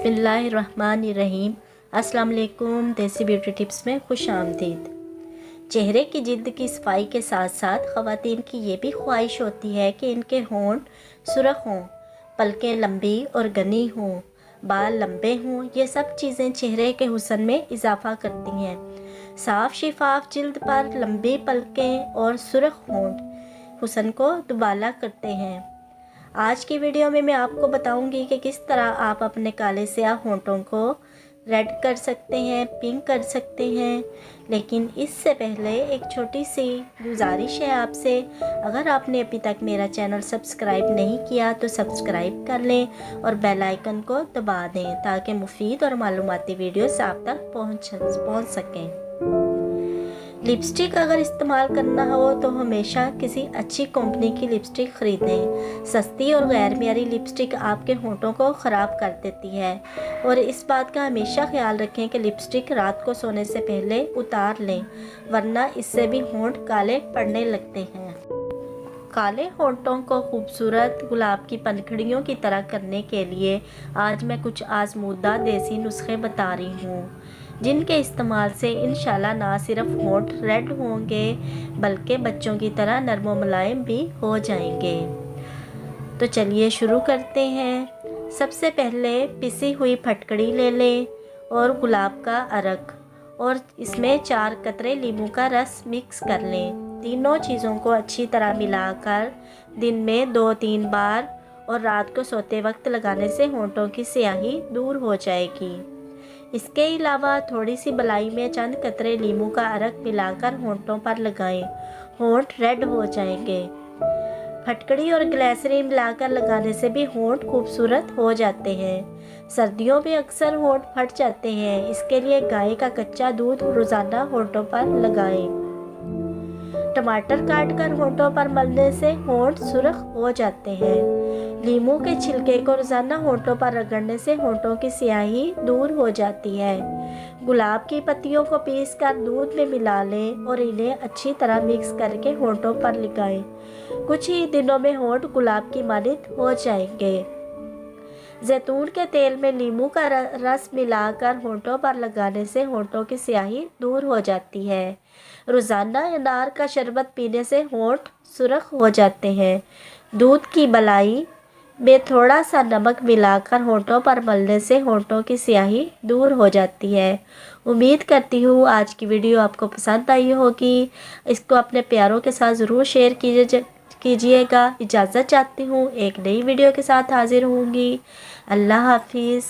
बिस्मिल्लाहिर्रहमानिर्रहीम। अस्सलाम वालेकुम। देसी ब्यूटी टिप्स में खुश आमदीद। चेहरे की जिल्द की सफाई के साथ साथ ख़वातीन की ये भी ख्वाहिश होती है कि इनके होंठ सुर्ख हों, पलकें लंबी और घनी हों, बाल लंबे हों। ये सब चीज़ें चेहरे के हुस्न में इजाफ़ा करती हैं। साफ़ शिफाफ जिल्द पर लंबी पलकें और सुर्ख होंठ हुस्न को दुबाला करते हैं। आज की वीडियो में मैं आपको बताऊंगी कि किस तरह आप अपने काले स्याह होंठों को रेड कर सकते हैं, पिंक कर सकते हैं। लेकिन इससे पहले एक छोटी सी गुजारिश है आपसे, अगर आपने अभी तक मेरा चैनल सब्सक्राइब नहीं किया तो सब्सक्राइब कर लें और बेल आइकन को दबा दें ताकि मुफीद और मालूमाती वीडियोस आप तक पहुंच सकें। लिपस्टिक अगर इस्तेमाल करना हो तो हमेशा किसी अच्छी कंपनी की लिपस्टिक ख़रीदें। सस्ती और गैर मियारी लिपस्टिक आपके होंठों को ख़राब कर देती है और इस बात का हमेशा ख्याल रखें कि लिपस्टिक रात को सोने से पहले उतार लें, वरना इससे भी होंठ काले पड़ने लगते हैं। काले होंठों को खूबसूरत गुलाब की पंखुड़ियों की तरह करने के लिए आज मैं कुछ आजमूदा देसी नुस्खे बता रही हूँ, जिनके इस्तेमाल से इंशाल्लाह ना सिर्फ होंठ रेड होंगे बल्कि बच्चों की तरह नरम व मुलायम भी हो जाएंगे। तो चलिए शुरू करते हैं। सबसे पहले पिसी हुई फटकड़ी ले लें और गुलाब का अर्क और इसमें 4 कतरे नींबू का रस मिक्स कर लें। तीनों चीज़ों को अच्छी तरह मिलाकर दिन में 2-3 बार और रात को सोते वक्त लगाने से होंठों की स्याही दूर हो जाएगी। इसके अलावा थोड़ी सी मलाई में चंद कतरे नींबू का अर्क मिलाकर होंठों पर लगाएं, होंठ रेड हो जाएंगे। फटकड़ी और ग्लिसरीन मिलाकर लगाने से भी होंठ खूबसूरत हो जाते हैं। सर्दियों में अक्सर होंठ फट जाते हैं, इसके लिए गाय का कच्चा दूध रोज़ाना होंठों पर लगाएं। टमाटर काटकर होंठों पर मलने से होंठ सुर्ख हो जाते हैं। नींबू के छिलके को रोज़ाना होंठों पर रगड़ने से होंठों की स्याही दूर हो जाती है। गुलाब की पत्तियों को पीसकर दूध में मिला लें और इन्हें अच्छी तरह मिक्स करके होंठों पर लगाएं। कुछ ही दिनों में होंठ गुलाब की मानित हो जाएंगे। जैतून के तेल में नींबू का रस मिलाकर होंठों पर लगाने से होंठों की स्याही दूर हो जाती है। रोज़ाना अनार का शरबत पीने से होंठ सुर्ख हो जाते हैं। दूध की मलाई में थोड़ा सा नमक मिलाकर होंठों पर मलने से होंठों की स्याही दूर हो जाती है। उम्मीद करती हूँ आज की वीडियो आपको पसंद आई होगी। इसको अपने प्यारों के साथ ज़रूर शेयर कीजिएगा। इजाज़त चाहती हूँ, एक नई वीडियो के साथ हाजिर होंगी। अल्लाह हाफिज़।